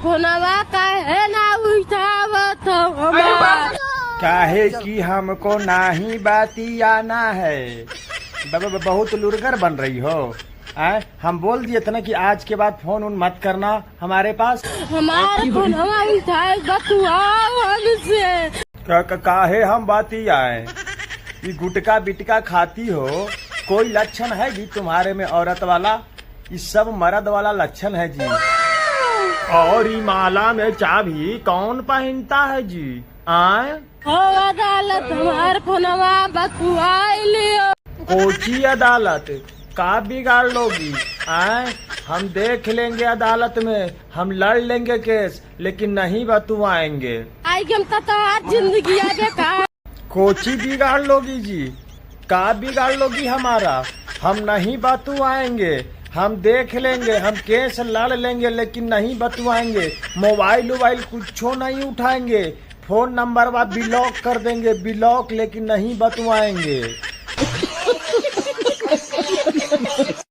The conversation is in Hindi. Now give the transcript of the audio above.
फोनवा काहे ना उठावत हमार। काहे कि हमको नाही बाती आना है। बहुत लुरगर बन रही हो। हम बोल दिए थे ना कि आज के बाद फोन उन मत करना हमारे पास। हमारे फोनवा उठाए बतुआओ हमसे। काहे हम बाती आए। ये गुटका बिटका खाती हो, कोई लक्षण है जी तुम्हारे में औरत वाला? ये सब मर्द वाला लक्षण है जी। और ये माला में चाबी कौन पहनता है जी? आए अदालत हमारे फोनवा बतुआई लियो। कोची अदालत का बिगाड़ लोगी? आए हम देख लेंगे अदालत में, हम लड़ लेंगे केस, लेकिन नहीं बतुआएंगे। आई हम तहार जिंदगी बेकार। कोची बिगाड़ लोगी जी? का बिगाड़ लोगी हमारा? हम नहीं बतुआएंगे, हम देख लेंगे, हम केस लड़ लेंगे, लेकिन नहीं बतुआएंगे। मोबाइल वोबाइल कुछ नहीं उठाएंगे, फोन नंबर ब्लॉक कर देंगे, ब्लॉक, लेकिन नहीं बतुआएंगे।